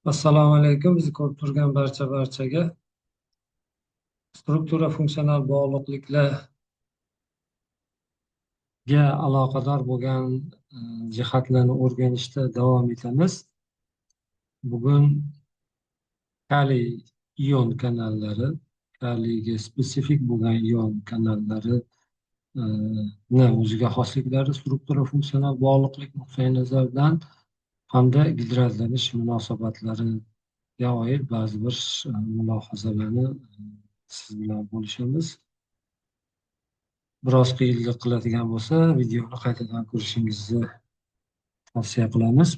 Assalomu alaykum. Bizni ko'rib turgan barchaga struktura funksional bog'liqliklarga aloqador bo'lgan jihatlarni o'rganishda davom etamiz. Bugun kaliy ion kanallari, kaliyga spesifik bo'lgan ion kanallari o'ziga xosliklari, struktura funksional bog'liqlik nuqtai nazaridan hamda gidrotlanish munosabatlariga oid ba'zi bir mulohazalarni siz bilan bo'lishamiz. Biroz qiyinlik qiladigan bo'lsa, videoni qaytadan ko'rishingizni tavsiya qilamiz.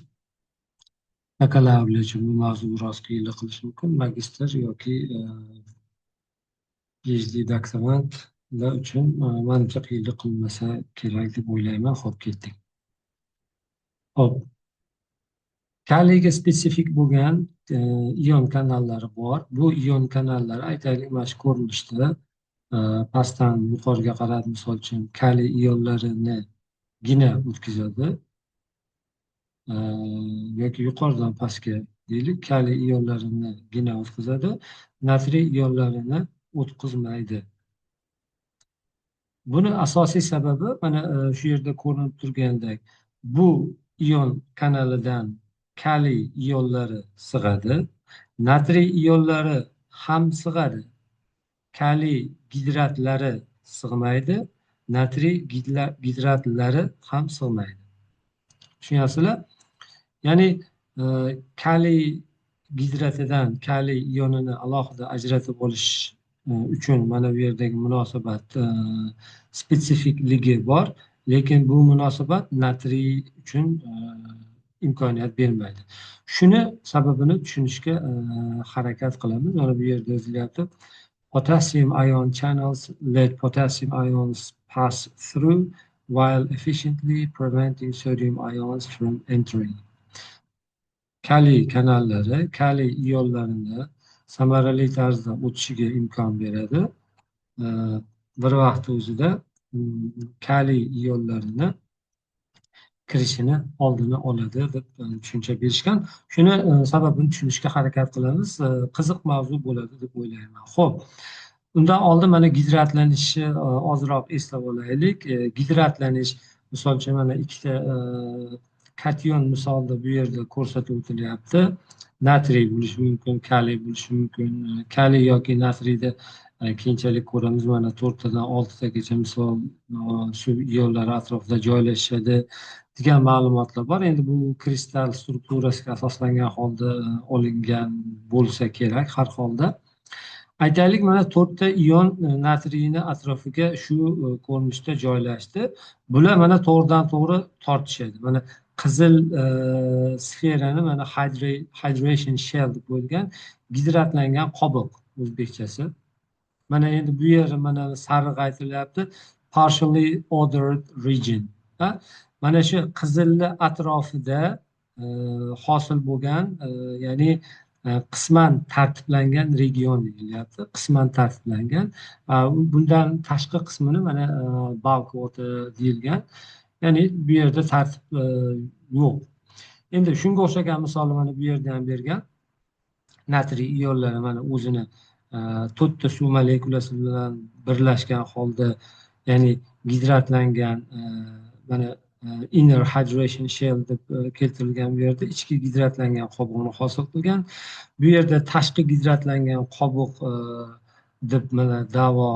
Bakalavriat uchun bu mavzu biroz qiyinlik qilishi mumkin. Magistr yoki PhD doktorantlar uchun manimcha qiyinlik qilmasa kerak deb o'ylayman. Xo'p, ketdik. Xo'p, kaliyga spesifik bo'lgan ion kanallari bor. Bu ion kanallar aytaylik mana shu ko'rinishda pastdan yuqoriga qarab, misol uchun kaliy ionlarini gina o'tkazadi yoki yuqoridan pastga deylik, kaliy ionlarini gina o'tkazadi, natriy ionlarini o'tkazmaydi. Buni asosiy sababi mana shu yerda ko'rinib turgandek, bu ion kanalidan kaliy ionlari sig'adi, natriy ionlari ham sig'adi. Kaliy gidratlari sig'maydi, natriy gidratlari ham sig'maydi. Tushunyapsizlar? Ya'ni kaliy gidratidan kaliy ionini alohida ajratib olish uchun mana bu yerdagi munosabat spesifikligi bor, lekin bu munosabat natriy uchun imkoniyat bermaydi. Shuni sababini tushunishga harakat qilamiz. Mana bu yerda yozilyapti. Potassium ion channels let potassium ions pass through while efficiently preventing sodium ions from entering. Kaliy kanallari kaliy ionlarini samarali tarzda o'tishiga imkon beradi. Bir vaqt o'zida kaliy ionlarini kirishini oldini oladi deb tushuncha berishgan. Shuni sababini tushunishga harakat qilamiz. Qiziq mavzu bo'ladi deb o'ylayman. Xo'p, undan oldin mana gidratlanishni ozroq eslab olaylik. Gidratlanish, misol uchun mana ikkita kation misolda bu yerda ko'rsatib o'tilyapti. Natriy bo'lishi mumkin, kaliy bo'lishi mumkin. Kaliy yoki natriyda keyinchalik ko'ramiz, mana 4 tadan 6 tagacha misol shu ionlar atrofida joylashadi degan ma'lumotlar bor. Endi bu kristal strukturasiga asoslangan holda olingan bo'lsa kerak har holda. Aytaylik, mana 4 ta ion natriyni atrofiga shu ko'rinishda joylashdi. Bular mana to'g'ridan to'g'ri tortishadi. Mana qizil sferani mana hydration shell deb qo'yilgan, gidratlangan qobiq o'zbekchasi. Mana endi bu yer mana sariq aytilyapti, partially ordered region. Mana shu qizilli atrofida hosil bo'lgan, ya'ni qisman tartiblangan region deyilyapti. Qisman tartiblangan. Bundan tashqi qismini mana bulk water deyilgan. Ya'ni bu yerda tartib yo'q. Endi shunga o'xshagan misolni mana bu yerda ham bergan. Natriy ionlari mana o'zini 4 ta suv molekulasi bilan birlashgan holda, ya'ni gidratlangan, mana inner hydration shell deb keltirilgan bu yerda ichki gidratlangan qobiqni hosil qilgan. Bu yerda tashqi gidratlangan qobiq deb mana da'vo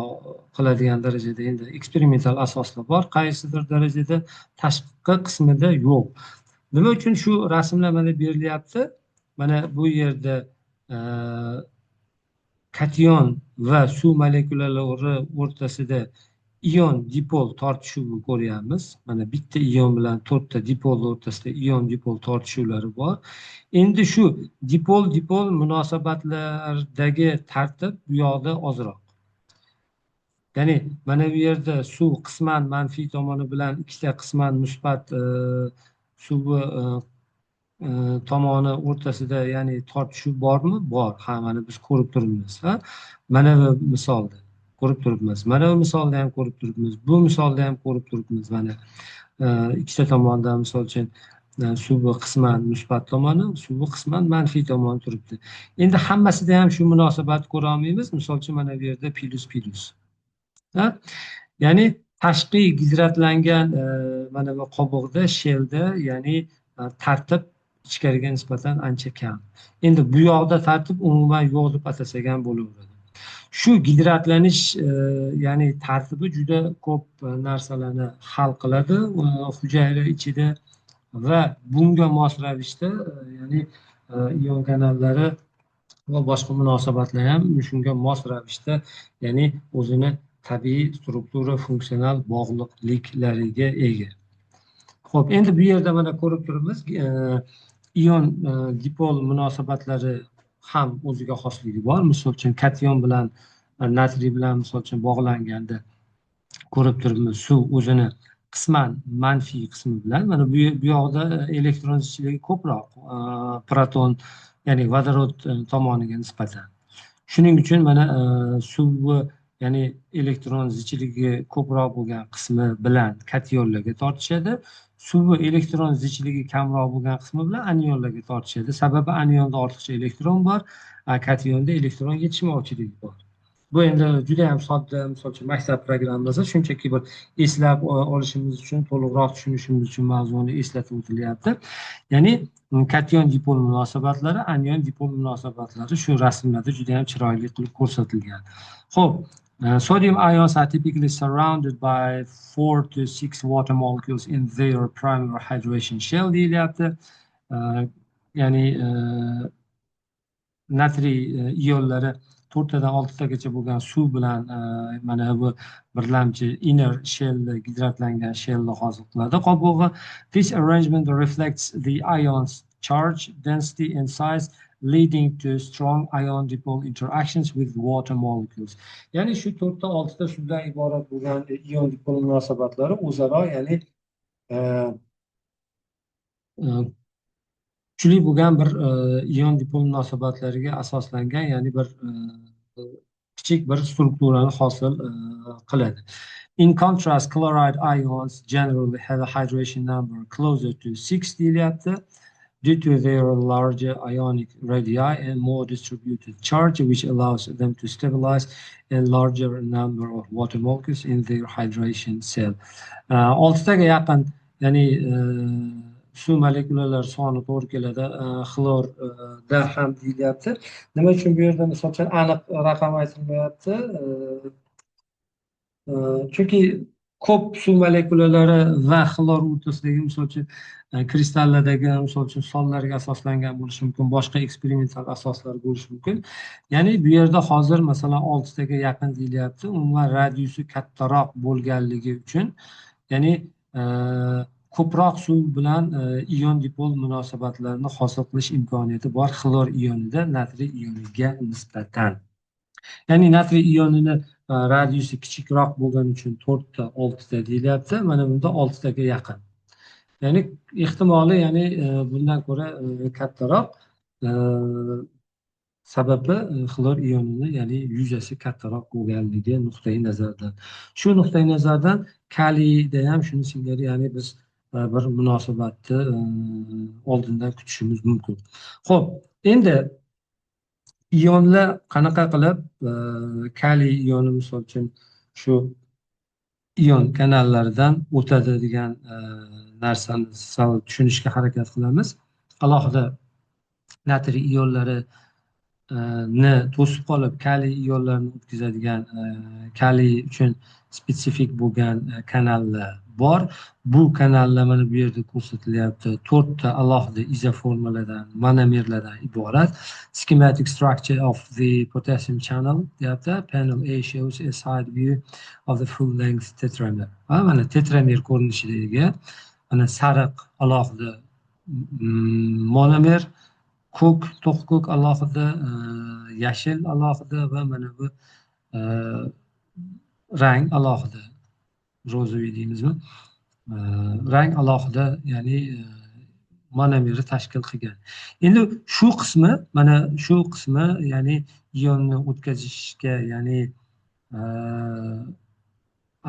qiladigan darajada endi eksperimental asoslar bor, qaysidir darajada tashqi qismida yo'q. Nima uchun shu rasmlar mana berilyapti? Mana bu yerda kation va suv molekulalari o'rtasida ion dipol tortishuvi ko'ryapmiz. Mana bitta ion bilan 4 ta dipol o'rtasida ion dipol tortishuvlari bor. Endi shu dipol munosabatlaridagi tartib bu yoqda ozroq. Ya'ni mana bu yerda suv qisman manfiy tomoni bilan ikkita qisman musbat suvi tomoni o'rtasida, ya'ni tortishuv bormi? Bor. Ha, mana biz ko'rib turibmiz. Mana bu misolda ko'rib turibmiz. Mana bu misolda ham ko'rib turibmiz. Bu misolda ham ko'rib turibmiz. Mana ikkita tomondan misol uchun suvi qisman musbat tomoni, suvi qisman manfiy tomoni turibdi. Endi hammasida ham shu munosabatni ko'ra olmaymiz. Misol uchun mana bu yerda plus plus. Ha? Ya'ni tashqi gidratlangan mana bu qobiqda, shelda, ya'ni tartib ichkariga nisbatan ancha kam. Endi bu yoqda tartib umuman yo'q deb atasak ham bo'laveradi. Shu gidratlanish ya'ni tartibi juda ko'p narsalarni hal qiladi hujayra ichida va bunga mos ravishda ya'ni ion kanallari va boshqa munosabatlar ham shunga mos ravishda ya'ni o'zini tabiiy struktura funksional bog'liqliklariga ega. Xo'p, endi bu yerda mana ko'rib turibmiz, ion dipol munosabatlari ham o'ziga xosligi bor. Misol uchun kation bilan natriy bilan misol uchun bog'langanda ko'rib turibmiz, suv o'zini qisman manfiy qismi bilan mana bu yoqda elektron zichligi ko'proq proton ya'ni vodorod tomoniga nisbatan. Shuning uchun mana suvni ya'ni elektron zichligi ko'proq bo'lgan qismi bilan kationlarga tortishadi. Suvi elektron zichligi kamroq bo'lgan qismi bilan anionlarga tortishadi. Sababi anionda ortiqcha elektron bor, kationda elektron yetishmovchiligi bor. Bu endi juda ham sodda, misol uchun maktab programmasi, shunchaki bir eslab olishimiz uchun, to'liqroq tushunishimiz uchun mavzuni eslatib o'tilyapti. Ya'ni kation dipol munosabatlari, anion dipol munosabatlari shu rasmlarda juda ham chiroyli qilib ko'rsatilgan. Xo'p, sodium ions are typically surrounded by 4 to 6 water molecules in their primary hydration shell deyilyapti. Ya'ni natriy ionlari 4 tadan 6 tagacha bo'lgan suv bilan mana bu birlamchi inner shell gidratlangan shell hosil qiladi qobig'i. This arrangement reflects the ions charge, density and size leading to strong ion dipole interactions with water molecules. Ya'ni shu 4 ta 6 ta suvdan iborat bo'lgan ion dipol munosabatlari o'zaro ya'ni kuchli bo'lgan bir ion dipol munosabatlariga asoslangan, ya'ni bir kichik bir strukturani hosil qiladi. In contrast, chloride ions generally have a hydration number closer to 6 deyilyapti, due to their larger ionic radii and more distributed charge, which allows them to stabilize a larger number of water molecules in their hydration cell. 6 taga yaqin, ya'ni suv molekulalari soni to'g'ri keladi. Xlorda ham deyilyapti. Nima uchun bu yerda misol uchun aniq raqam aytilmayapti? Chunki ko'p suv molekulalari va xlor o'rtasidagi misol uchun kristallardagi misol uchun sonlarga asoslangan bo'lishi mumkin, boshqa eksperimental asoslar bo'lishi mumkin. Ya'ni bu yerda hozir masalan 6 taga yaqin deyilyapti. Umuman radiusi kattaroq bo'lganligi uchun, ya'ni ko'proq suv bilan ion dipol munosabatlarini hosil qilish imkoniyati bor xlor ionida natriy ioniga nisbatan. Ya'ni natriy ionini radiusi kichikroq bo'lgani uchun 4 ta 6 ta deyilyapti. Mana bunda 6 taga yaqin. Ya'ni ehtimoli ya'ni bundan ko'ra kattaroq, sababi xlor ionini ya'ni yuzasi kattaroq bo'lganligi nuqtai nazardan. Shu nuqtai nazardan kaliyda ham shuni singari, ya'ni biz bir munosabatni oldindan kutishimiz mumkin. Xo'p, endi ionlar qanaqa qilib kaliy ioni misol uchun shu ion kanallaridan o'tadi degan narsani tushunishga harakat qilamiz. Alohida natriy ionlari to'sib qolib kaliy ionlarini o'tkazadigan kaliy uchun spetsifik bo'lgan kanallar bor. Bu kanallar mana bu yerda ko'rsatilyapti. 4 ta alohida izoformalardan, monomerlardan iborat. Schematic structure of the potassium channel deyapti. Panel A shows a side view of the full length tetramer. Mana tetramer ko'rinishida ega. Mana sariq alohida monomer, ko'k, to'q ko'k alohida, yashil alohida va mana bu rang alohida, rozoviy deymizmi? Rang alohida, ya'ni monomeri tashkil qilgan. Endi shu qismi, mana shu qismi ya'ni ionni o'tkazishga, ya'ni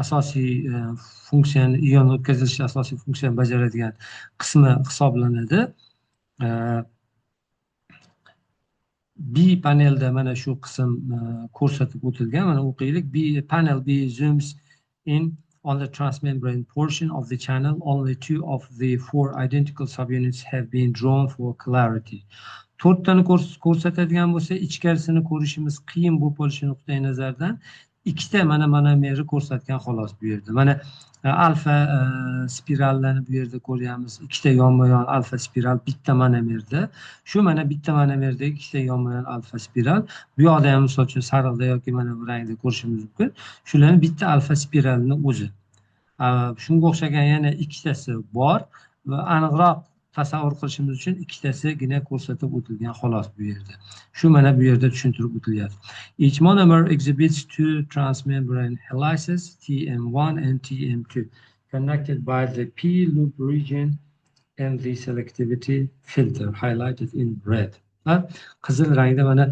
asosiy funksiyani, ion o'tkazish asosiy funksiyani bajaradigan qismi hisoblanadi. B panelda mana shu qism ko'rsatib o'tilgan. Mana o'qiylik. Panel B zooms in on the transmembrane portion of the channel. Only 2 of the 4 identical subunits have been drawn for clarity. To'rttani ko'rsatadigan bo'lsa, ichkarisini ko'rishimiz qiyin bo'lib qolishi nuqtai nazardan ikkita mana monomerni ko'rsatgan xolos bu yerda. Mana alfa spirallarni bu yerda ko'ryapmiz. Ikkita yonma-yon alfa spiral bitta monomerda. Shu mana bitta monomerdagi ikkita yonma-yon alfa spiral. Bu yoqda ham misol uchun sariqda yoki mana bu rangda ko'rishimiz mumkin. Shularning bitta alfa spiralini o'zi. Shunga o'xshagan yana ikkitasi bor va aniqroq tasavvur qilishimiz uchun ikkitasigina ko'rsatib o'tilgan xolos bu yerda. Shu mana bu yerda tushuntirib o'tilyapti. Each monomer exhibits two transmembrane helices TM1 and TM2 connected by the P loop region and the selectivity filter highlighted in red. Qizil rangda mana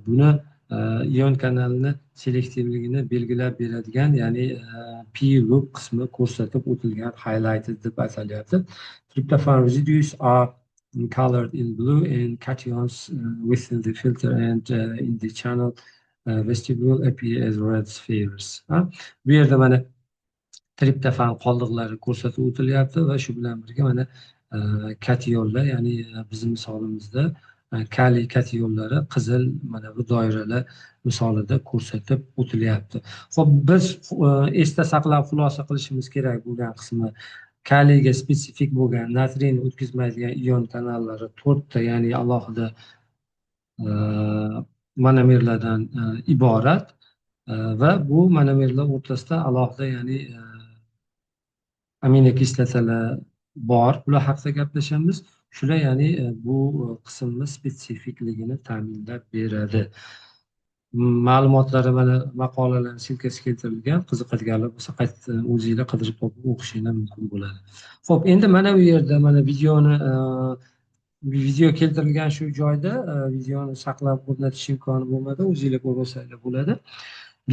buni ion kanalini selektivligini belgilab beradigan, ya'ni P loop qismi ko'rsatib o'tilgan, highlighted deb atalyapti. Tryptophan residues are colored in blue and cations within the filter and in the channel vestibule appear as red spheres. Bu yerda mana triptofan qoldiqlari ko'rsatib o'tilyapti va shu bilan birga mana kationlar, ya'ni bizning misolimizda kaliy kationlari qizil mana bu doiralar misolida ko'rsatib o'tilyapti. Xo'p, biz esda saqlab xulosa qilishimiz kerak bo'lgan qismi, kaliyga spesifik bo'lgan natriyni o'tkazmaydigan ion kanallari 4 ta, ya'ni alohida monomerlardan iborat va bu monomerlar o'rtasida alohida, ya'ni aminokislotalar bor. Bular haqida gaplashamiz. Shular ya'ni bu qismni spesifikligini ta'minlab beradi. Ma'lumotlari mana maqolalarning silkasi keltirilgan. Qiziqadiganlar bo'lsa qayta o'zingizlar qidirib topib o'qishinglar mumkin bo'ladi. Xo'p, endi mana bu yerda mana video keltirilgan shu joyda videoni saqlab o'rnatish imkoni bo'lmadi. O'zingizlar ko'rib olsanglar bo'ladi.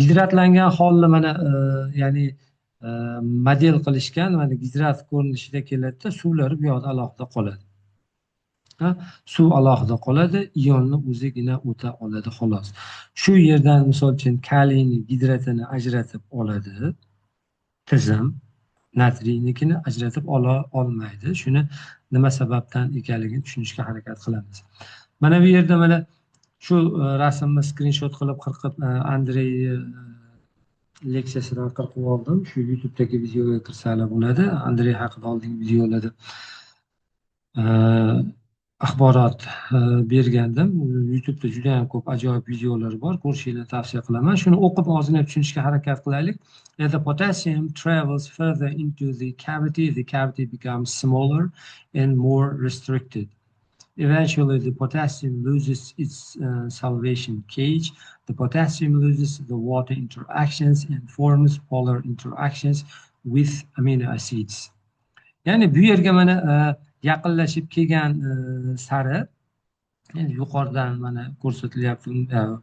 Gidratlangan holni mana ya'ni model qilishgan, mana gidrat ko'rinishida keladi-da, suvlari bu yoqda alohida qoladi. Suv alohida qoladi, ionni o'zigina o'ta oladi xolos. Shu yerdan misol uchun kaliyni gidratini ajratib oladi tizim, natriynikini ajratib ola olmaydi. Shuni nima sababdan ekanligini tushunishga harakat qilamiz. Mana bu yerda mana shu rasmni skrinshot qilib Andrey leksiyasidan qirqib oldim. Shu YouTube'dagi videoga kirsalar bo'ladi. Andrey haqida oldingi videolarda axborot bergandim. YouTube'da juda ham ko'p ajoyib videolar bor. Ko'rishinglarni tavsiya qilaman. Shuni o'qib ozgina tushunishga harakat qilaylik. As the potassium travels further into the cavity becomes smaller and more restricted. Eventually, the potassium loses its salvation cage. The potassium loses the water interactions and forms polar interactions with amino acids. Ya'ni bu yerga mana yaqinlashib kelgan sari, endi yuqoridan mana ko'rsatilyapti,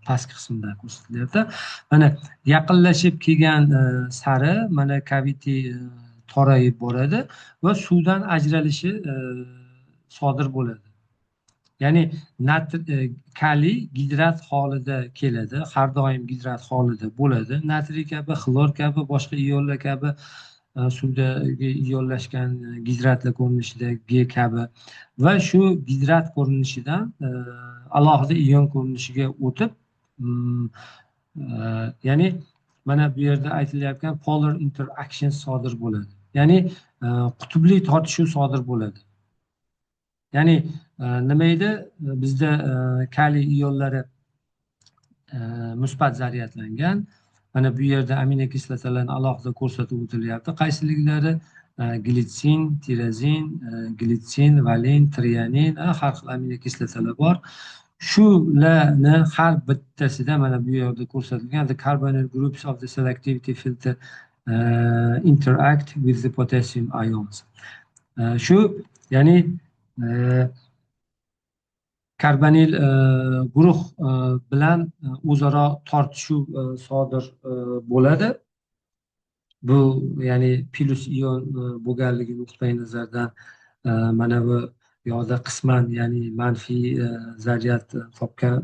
pastki qismda ko'rsatilyapti. Mana yaqinlashib kelgan sari mana kaviti torayib boradi va suvdan ajralishi sodir bo'ladi. Ya'ni kaliy gidrat holida keladi, har doim gidrat holida bo'ladi. Natriy kabi, xlor kabi, boshqa ionlar kabi suvdagi ionlashgan gidratlar ko'rinishida G kabi va shu gidrat ko'rinishidan alohida ion ko'rinishiga o'tib, ya'ni mana bu yerda aytilayotgan polar interaction sodir bo'ladi. Ya'ni qutbli tortishuv sodir bo'ladi. Ya'ni nima edi? Bizda kaliy ionlari musbat zaryadlangan. Mana bu yerda aminokislotalarni alohida ko'rsatib o'tilyapti. Qaysiliklari? Glitsin, tirozin, glitsin, valin, trianin, har xil aminokislotalar bor. Shularni har bittasida mana bu yerda ko'rsatilgan the carbonyl groups of the selectivity filter interact with the potassium ions. Shu ya'ni karbonil guruh bilan o'zaro tortishuv sodir bo'ladi bu ya'ni plus ion bo'lganligi nuqtai nazardan mana bu yoqda qisman ya'ni manfiy zaryad topgan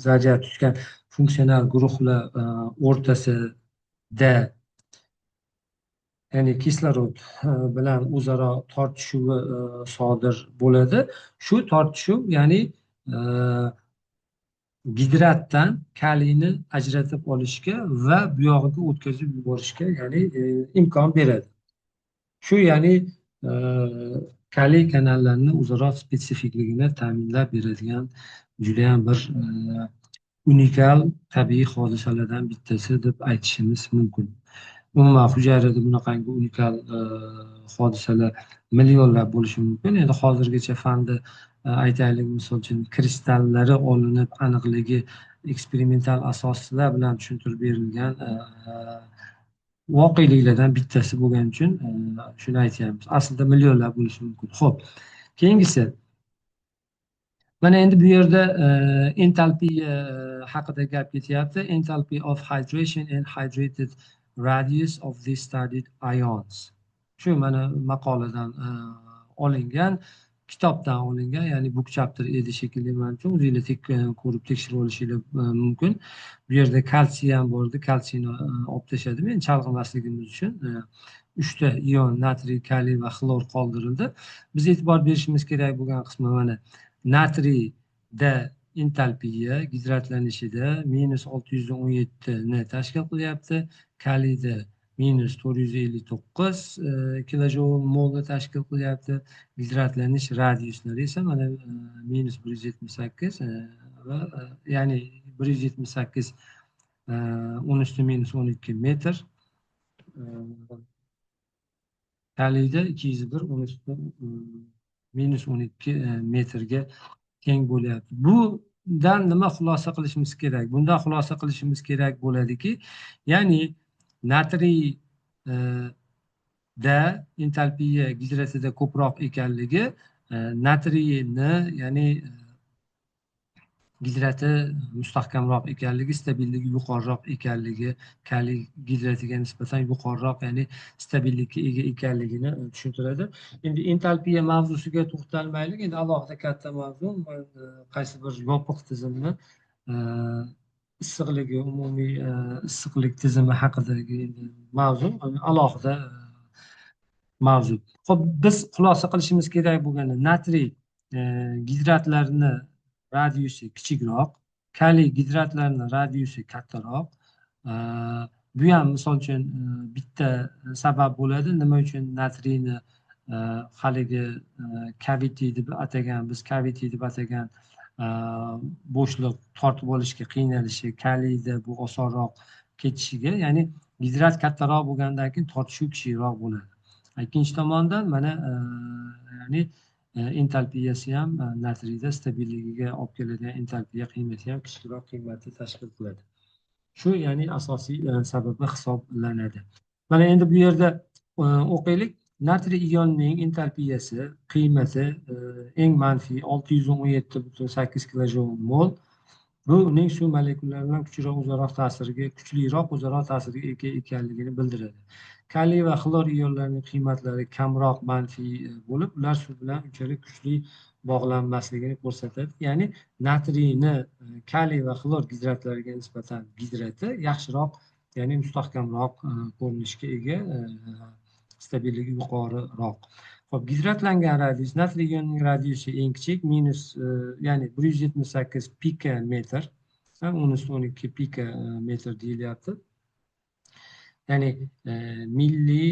zaryad tutgan funksional guruhlar o'rtasida ya'ni kislorod bilan o'zaro tortishuvi sodir bo'ladi. Shu tortishuv ya'ni gidratdan kaliyni ajratib olishga va bu yog'iga o'tkazib yuborishga ya'ni imkon beradi. Shu ya'ni kaliy kanallarni o'zaro spesifikligini ta'minlab beradigan judayam bir unikal tabiiy hodisalardan bittasi deb aytishimiz mumkin. Umuman hujayrada bunaqangi unikal hodisalar millionlab bo'lishi mumkin. Endi hozirgacha fanda aytaylik, misol uchun kristallari olinib aniqligi eksperimental asoslar bilan tushuntirib berilgan voqeliklardan bittasi bo'lgani uchun shuni aytyapmiz. Aslida millionlab bo'lishi mumkin. Xo'p, keyingisi mana endi bu yerda entalpiya haqida gap ketyapti. Enthalpy of hydration and hydrated radius of the studied ions. Shu mana maqoladan olingan, kitobdan olingan, ya'ni book chapter edi shekilli, menimcha o'zinglar ko'rib tekshirib olishingiz mumkin. Bu yerda kalsiy ham bor edi, kalsiyni olib tashladim men chalg'imasligimiz uchun. 3 ta ion natriy, kaliy va xlor qoldirildi. Biz e'tibor berishimiz kerak bo'lgan qismi mana natriyda entalpiya gidratlanishida -617 ni tashkil qilyapti. Kaliyda -459 kilojoule molni tashkil qilyapti. Gidratlanish radiuslari esa mana -178 va ya'ni 178 10⁻12 metr. Kaliyda 201 -12 metrga teng bo'lyapti. Bundan nima xulosa qilishimiz kerak? Bundan xulosa qilishimiz kerak bo'ladiki, ya'ni natriy da entalpiya gidratida ko'proq ekanligi, natriyni ya'ni gidrati mustahkamroq ekanligi, stabilligi yuqoriroq ekanligi, kaliy gidratiga nisbatan yuqoriroq, ya'ni stabillikka ega ekanligini tushuntiradi. Endi entalpiya mavzusiga to'xtalmaylik, endi alohida katta mavzu. Qaysi bir yopiq tizimni issiqligi, umumiy issiqlik tizimi haqidagi mavzu alohida mavzu. Xo'p, biz xulosa qilishimiz kerak bo'lgani, natriy gidratlarini radiusi kichikroq, kaliy gidratlarning radiusi kattaroq. Bu ham misol uchun bitta sabab bo'ladi, nima uchun natriyni haligi cavity deb atagan, biz cavity deb atagan bo'shliq tortib olishga qiynalishi, kaliyda bu osonroq ketishiga, ya'ni gidrat kattaroq bo'lgandan keyin tortishuv kuchliroq bo'ladi. Ikkinchi tomondan mana ya'ni entalpiyasi ham natriyda stabilligiga olib keladigan entalpiya qiymati ham kichikroq qiymatni tashkil qiladi. Shu ya'ni asosiy sababi hisoblanadi. Mana endi bu yerda o'qiylik. Natriy ionining entalpiyasi qiymati eng manfiy 617,8 kilojoule mol. Bu uning suv molekullari bilan kuchliroq o'zaro ta'sirga ega ekanligini bildiradi. Kaliy va xlor ionlarining qiymatlari kamroq manfiy bo'lib, ular suv bilan unchalik kuchli bog'lanmasligini ko'rsatadi. Ya'ni natriyni kaliy va xlor gidratlariga nisbatan gidrati yaxshiroq, ya'ni mustahkamroq ko'rinishga ega, stabilligi yuqoriroq. Xo'p, gidratlangan radius, natriy ionining radiusi eng kichik, ya'ni 178 pikometr, 10⁻12 pikometr deyilyapti. Ya'ni milli,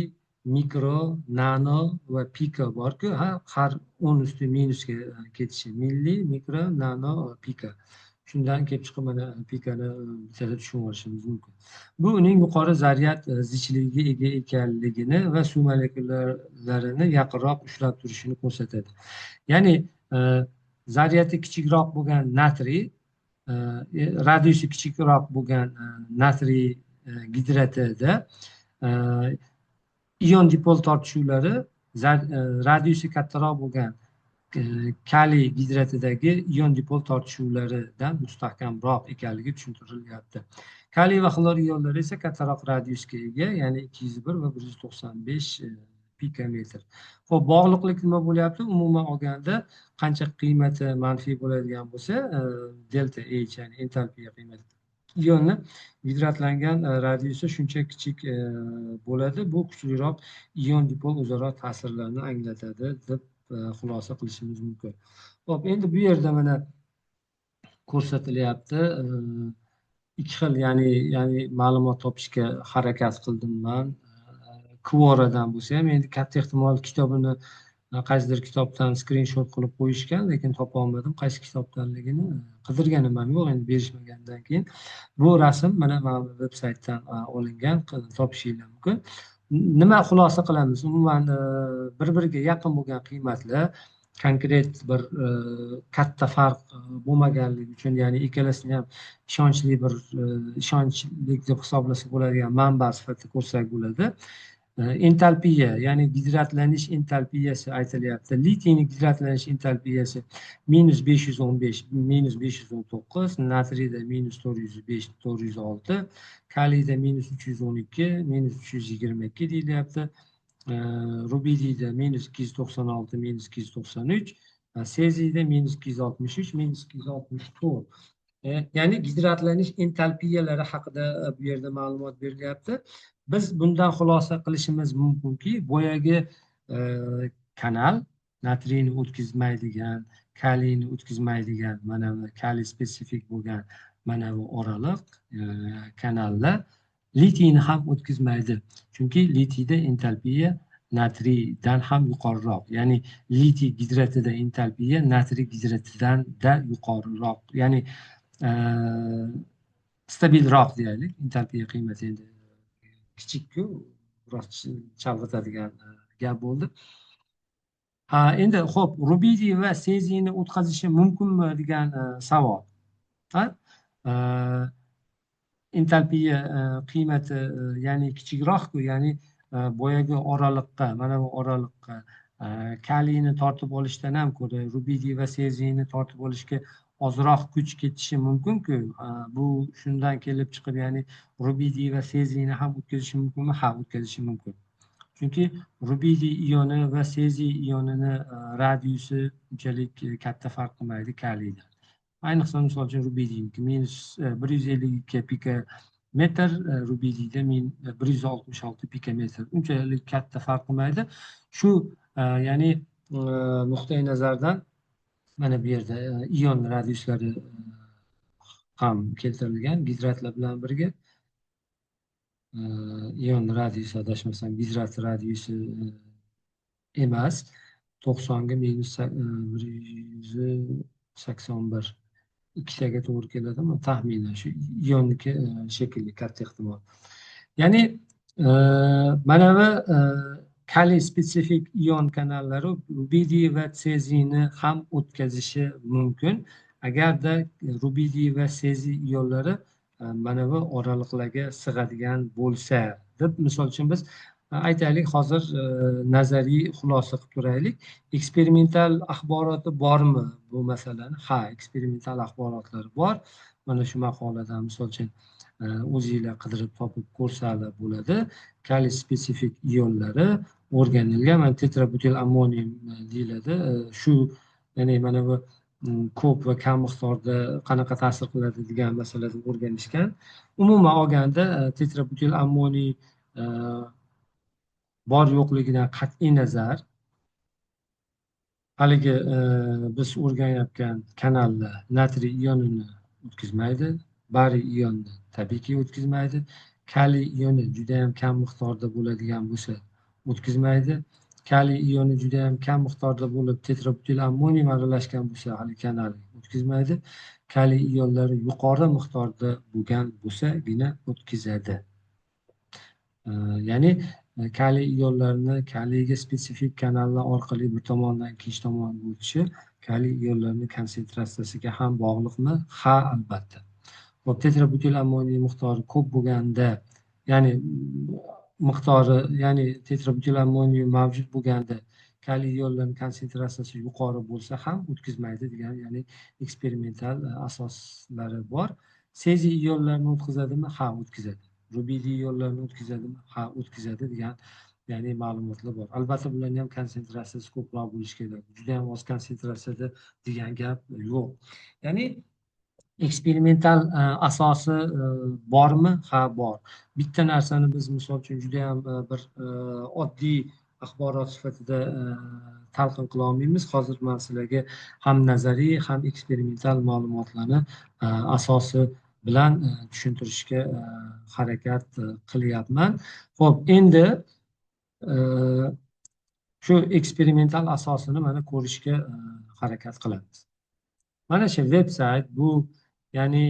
mikro, nano va piko bor-ku, har 10⁻- ga ketishi. Milli, mikro, nano va piko. Shundan kelib chiqib mana pikani bitta tushunib olishimiz mumkin. Bu uning yuqori zaryad zichligiga ega ekanligini va suv molekullarini yaqinroq ushlab turishini ko'rsatadi. Ya'ni zaryadi kichikroq bo'lgan natriy, radiusi kichikroq bo'lgan natriy gidratida ion dipol tortishuvlari radiusi kattaroq bo'lgan kaliy gidratidagi ion dipol tortishuvlaridan mustahkamroq ekanligi tushuntirilyapti. Kaliy va xlor ionlari esa kattaroq radiusga ega, ya'ni 201 va 195 pikometr. Xo'p, bog'liqlik nima bo'lyapti? Umuman olganda qancha qiymati manfiy bo'ladigan bo'lsa, delta H, ya'ni entalpiya qiymati ionni gidratlangan radiusi shuncha kichik bo'ladi. Bu kuchliroq ion dipol o'zaro ta'sirlarni anglatadi deb xulosa qilishimiz mumkin. Xo'p, endi bu yerda mana ko'rsatilyapti. Ikki xil, ya'ni ma'lumot topishga harakat qildim man. Quoradan bo'lsa ham, endi katta ehtimol kitobini qaysidir kitobdan skrinshot qilib qo'yishgan, lekin topa olmadim qaysi kitobdanligini. Qidirganim ham yo'q, endi berishmagandan keyin. Bu rasm mana veb saytdan olingan, topishinglar mumkin. Nima xulosa qilamiz? Umuman bir-biriga yaqin bo'lgan qiymatlar, konkret bir katta farq bo'lmaganligi uchun, ya'ni ikkalasini ham ishonchli deb hisoblasak bo'ladigan manba sifatida ko'rsak bo'ladi. Entalpiya, ya'ni gidratlanish entalpiyasi aytilyapti. Litiyning gidratlanish entalpiyasi -515, -519, natriyda -405, 406, kaliyda -312, -322 deyilyapti. Rubidiyda -296, -293, seziyda -263, -264. Ya'ni gidratlanish entalpiyalari haqida bu yerda ma'lumot berilyapti. Biz bundan xulosa qilishimiz mumkinki, boyagi kanal natriyni o'tkazmaydigan, kaliyni o'tkazmaydigan, mana bu kaliy spesifik bo'lgan mana bu oraliq kanallar litiyni ham o'tkazmaydi. Chunki litiyda entalpiya natriydan ham yuqoriroq. Ya'ni litiy gidratida entalpiya natriy gidratidan da yuqoriroq. Ya'ni stabilroq deyaylik. Entalpiya qiymati endi kichikku, biroz chalg'itadigan gap bo'ldi. Endi xo'p, rubidiy va seziyni o'tkazishi mumkinmi degan savol. Entalpiya qiymati ya'ni kichikroq-ku, ya'ni boyagi oraliqqa, mana bu oraliqqa kaliyni tortib olishdan ham ko'ra rubidiy va seziyni tortib olishga ozroq kuch ketishi mumkin-ku. Bu shundan kelib chiqib, ya'ni rubidiy va seziyni ham o'tkazishi mumkinmi? Ha, o'tkazishi mumkin. Chunki rubidiy ioni va seziy ionini radiusi unchalik katta farq qilmaydi kaliydan. Ayniqsa misol uchun rubidiyniki -152 pikometr, rubidiyda -166 pikometr. Unchalik katta farq qilmaydi. Shu ya'ni nuqtai nazardan mana bu yerda ion radiuslari ham keltirilgan gidratlar bilan birga. Ion radiusi, adashmasam, gidrat radiusi emas, 90 ga -181 ikkitaga to'g'ri keladimi? Taxminan shu ionniki shekilli, katta ehtimol. Ya'ni mana bu kaliy spesifik ion kanallari rubidiy va seziyni ham o'tkazishi mumkin, agarda rubidiy va seziy ionlari mana bu oraliqlarga sig'adigan bo'lsa deb, misol uchun biz aytaylik, hozir nazariy xulosa qilib turaylik. Eksperimental axboroti bormi bu masalani? Ha, eksperimental axborotlari bor. Mana shu maqoladan misol uchun o'zingizlar qidirib topib ko'rsalar bo'ladi. Kaliy spesifik ionlari o'rganilgan, mana tetrabutil ammonium deyiladi. Shu, ya'ni mana bu ko'p va kam miqdorda qanaqa ta'sir qiladi degan masalada o'rganishgan. Umuman olganda tetrabutil ammoniy bor yo'qligidan qat'iy nazar, haligi biz o'rganayotgan kanallar natriy ionini o'tkazmaydi, bariy ionni tabiiyki o'tkazmaydi, kaliy ioni juda ham kam miqdorda bo'ladigan bo'lsa o'tkazmaydi, kaliy ioni juda ham kam miqdorda bo'lib tetrabutil ammonium aralashgan bo'lsa hali kanal o'tkazmaydi, kaliy ionlari yuqori miqdorda bo'lgan bo'lsagina o'tkazadi. Ya'ni kaliy ionlarini kaliyga spesifik kanallar orqali bir tomondan ikkinchi tomonga o'tishi kaliy ionlarining konsentratsiyasiga ham bog'liqmi? Ha, albatta. Tetrabutil ammoniy miqdori ko'p bo'lganda, ya'ni tetrabutil ammoniy mavjud bo'lganda kaliy ionlarining konsentratsiyasi yuqori bo'lsa ham o'tkazmaydi degan, ya'ni eksperimental asoslari bor. Seziy iyonlarni o'tkazadimi? Ha, o'tkazadi. Rubidiy iyonlarni o'tkazadimi? Ha, o'tkazadi degan ya'ni ma'lumotlar bor. Albatta bularni ham konsentratsiyasi ko'proq bo'lishi kerak. Juda ham oz konsentratsiyada degan gap yo'q. Ya'ni eksperimental asosi bormi? Ha, bor. Bitta narsani biz misol uchun juda ham bir oddiy axborot sifatida talqin qila olmaymiz. Hozir man sizlarga ham nazariy, ham eksperimental ma'lumotlarni asosi bilan tushuntirishga harakat qilyapman. Xo'p, endi shu eksperimental asosini mana ko'rishga harakat qilamiz. Mana shu veb-sayt bu ya'ni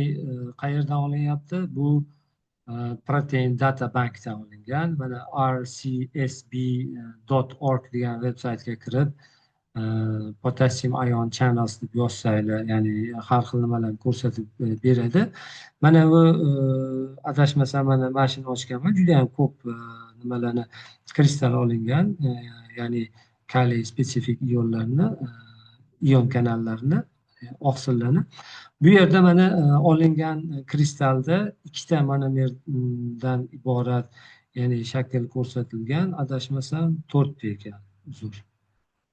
qayerdan olinyapti? Bu Protein Data Bankdan olingan. Mana rcsb.org degan veb-saytga kirib potassium ion channels deb yozsanglar, ya'ni har xil nimalarni ko'rsatib beradi. Mana bu adashmasam mana shuni ochganman. Juda ham ko'p nimalarni kristal olingan, ya'ni kaliy spesifik ionlarni, ion kanallarni, oqsillarni. Bu yerda mana olingan kristalda ikkita monomerdan iborat, ya'ni shakl ko'rsatilgan. Adashmasam 4 ta ekan. Uzr.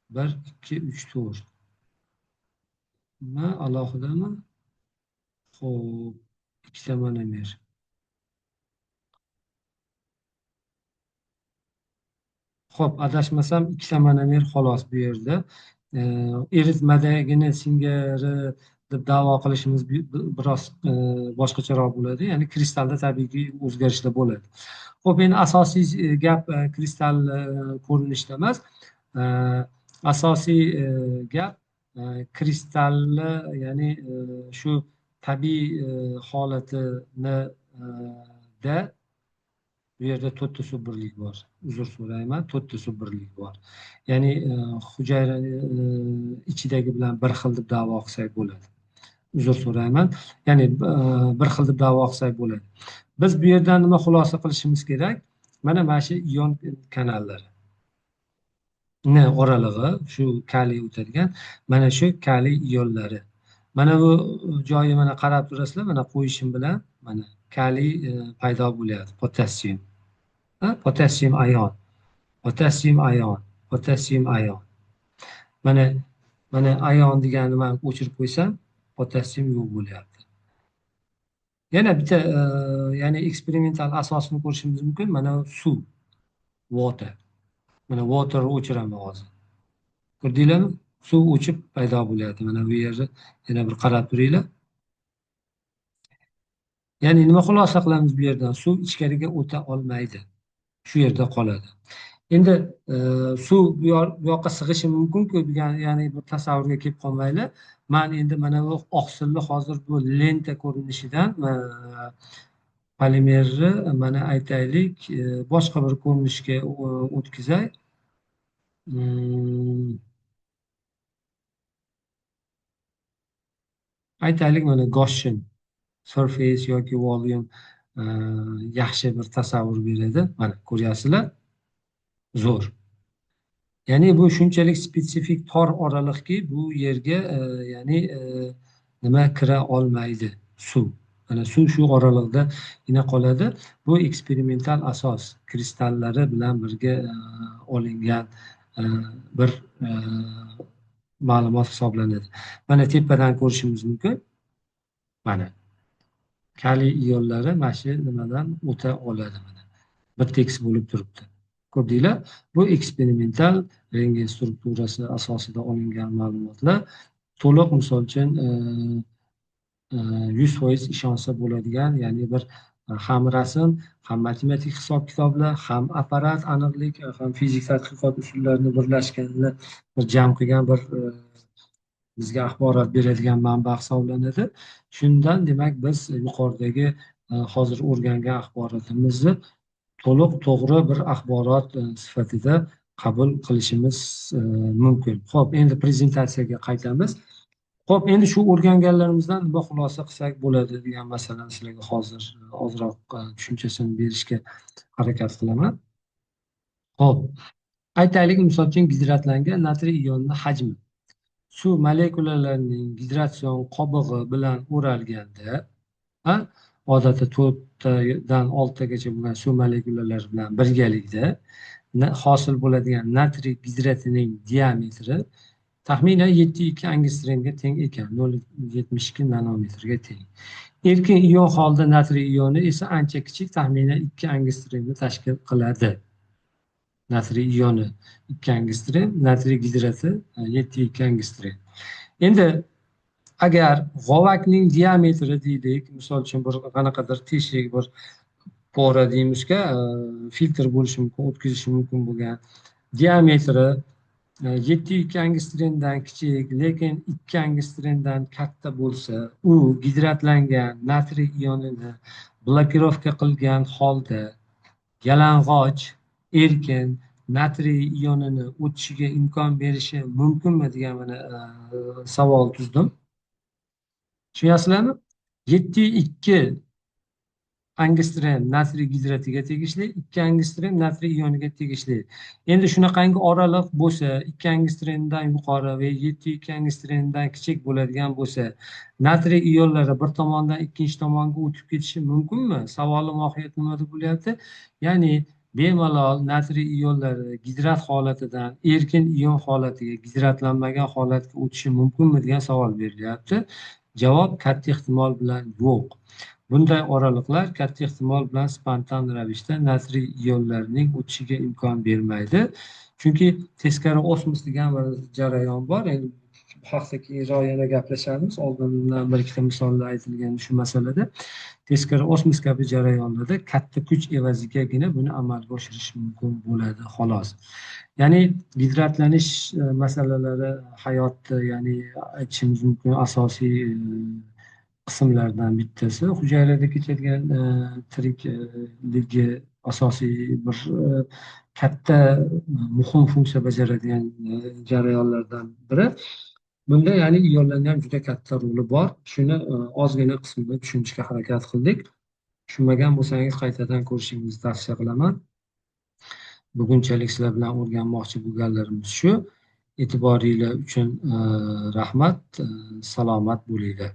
1, 2, 3, 4. Nima alohidami? Xo'p, ikkita monomer. Xo'p, adashmasam ikkita monomer xolos bu yerda. Eritmadagini singari deb da'vo qilishimiz biroz boshqacharoq bo'ladi. Ya'ni kristalda tabiiyki o'zgarishlar bo'ladi. Xo'p, endi asosiy gap kristal ko'rinishida emas. Asosiy gap kristalni, ya'ni shu tabiiy holatini da bu yerda 4 ta subbirlik bor. Uzr so'rayman, 4 ta subbirlik bor. Ya'ni hujayrani ichidagi bilan bir xil deb da'vo qilsak bo'ladi. Uzr so'rayman. Ya'ni bir xil deb da'vo qilsak bo'ladi. Biz bu yerdan nima xulosa qilishimiz kerak? Mana shu ion kanallari oralig'i, shu kaliy o'tadigan, mana shu kaliy ionlari. Mana bu joyi mana qarab turasizlar, mana qo'yishim bilan mana kaliy paydo bo'lyapti, potassium. Potassium ion, potassium ion, potassium ion. Mana ion deganni men o'chirib qo'ysam, potassium yo'q bo'lyapti. Yana bitta ya'ni eksperimental asosini ko'rishimiz mumkin. Mana suv, water. Mana water o'chiraman hozir. Ko'rdinglarmi? Suv o'chib paydo bo'lyapti. Mana bu yerda yana bir qarab turinglar. Ya'ni nima xulosa qilamiz bu yerdan? Suv ichkariga o'ta olmaydi. Shu yerda qoladi. Endi suv bu yoqqa sig'ishi mumkin-ku, ya'ni bu tasavvurga kelib qolmaylar. Men endi mana bu oqsilni hozir bu lenta ko'rinishidan polimerni mana aytaylik boshqa bir ko'rinishga o'tkazay. Aytaylik mana Gaussian surface yoki volume yaxshi bir tasavvur beradi. Mana ko'ryapsizlar? Zo'r. Ya'ni bu shunchalik spetsifik tor oraliqki, bu yerga ya'ni nima kira olmaydi? Suv. Mana suv shu oraliqda yana qoladi. Bu eksperimental asos kristallari bilan birga olingan bir ma'lumot hisoblanadi. Mana tepadan ko'rishimiz mumkin. Mana kaliy ionlari mana shu nimadan o'ta oladi. Mana bir tekis bo'lib turibdi. Ko'rdinglar? Bu eksperimental rengen strukturasi asosida olingan ma'lumotlar. To'liq misol uchun 100% ishonsa bo'ladigan, ya'ni bir ham rasm, ham matematik hisob-kitoblar, ham apparat aniqlik, ham fizik tadqiqot usullarini birlashganini bir jam qilgan bir bizga axborot beradigan manba hisoblanadi. Shundan demak biz yuqoridagi hozir o'rgangan axborotimizni to'liq to'g'ri bir axborot sifatida qabul qilishimiz mumkin. Xo'p, endi prezentatsiyaga qaytamiz. Xo'p, endi shu o'rganganlarimizdan nima xulosa qilsak bo'ladi degan masalani sizlarga hozir ozroq tushunchasini berishga harakat qilaman. Xo'p, aytaylik misol uchun gidratlangan natriy ionining hajmi suv molekulalarining gidratsion qobig'i bilan o'ralganda ha, odatda 4dan 6gacha bo'lgan suv molekulalari bilan birgalikda hosil bo'ladigan natriy gidrotining diametri taxminan 7,2 angstrenga teng ekan, 0,72 nanometrga teng. Erkin ion holida natriy ioni esa ancha kichik, taxminan 2 angstrenni tashkil qiladi. Natriy ioni 2 angstren, natriy gidroti 7,2 angstren. Endi agar g'ovakning diametri deylik, misol uchun bir qanaqadir teshik bir pora deymizga, filtr bo'lishi mumkin, o'tkazishi mumkin bo'lgan diametri 7,2 angstrendan kichik, lekin 2 angstrendan katta bo'lsa, u gidratlangan natriy ionini blokirovka qilgan holda yalang'och, erkin natriy ionini o'tishiga imkon berishi mumkinmi degan mana savol tuzdim. Tushunyapsizlarmi? 7,2 angstren natriy gidrotiga tegishli, 2 angstren natriy ioniga tegishli. Endi shunaqangi oraliq bo'lsa, 2 angstrendan yuqori va 7,2 angstrendan kichik bo'ladigan bo'lsa, natriy ionlari bir tomondan ikkinchi tomonga o'tib ketishi mumkinmi? Savolning mohiyati nimada bo'lyapti? Ya'ni bemalol natriy ionlari gidrat holatidan erkin ion holatiga, gidratlanmagan holatga o'tishi mumkinmi degan savol berilyapti. Javob katta ehtimol bilan yo'q. Bunday oraliqlar katta ehtimol bilan spontan ravishda natriy ionlarining o'tishiga imkon bermaydi. Chunki teskari osmos degan bir jarayon bor. Endi bu haqda keyinroq yana gaplashamiz. Oldindan bir ikkita misollar aytilgan shu masalada. Teskari osmos kabi jarayonlarda katta kuch evazigagina buni amalga oshirish mumkin bo'ladi, xolos. Ya'ni gidratlanish masalalari hayotda, ya'ni aytishimiz mumkin asosiy qismlardan bittasi. Hujayrada kechadigan tirikligi asosiy bir katta muhim funksiya bajaradigan jarayonlardan biri. Bunda ya'ni ionlarning ham juda katta roli bor. Shuni ozgina qismida tushunishga harakat qildik. Tushunmagan bo'lsangiz qaytadan ko'rishingizni tavsiya qilaman. Bugunchalik sizlar bilan o'rganmoqchi bo'lganlarimiz shu. E'tiboringlar uchun rahmat. Salomat bo'linglar.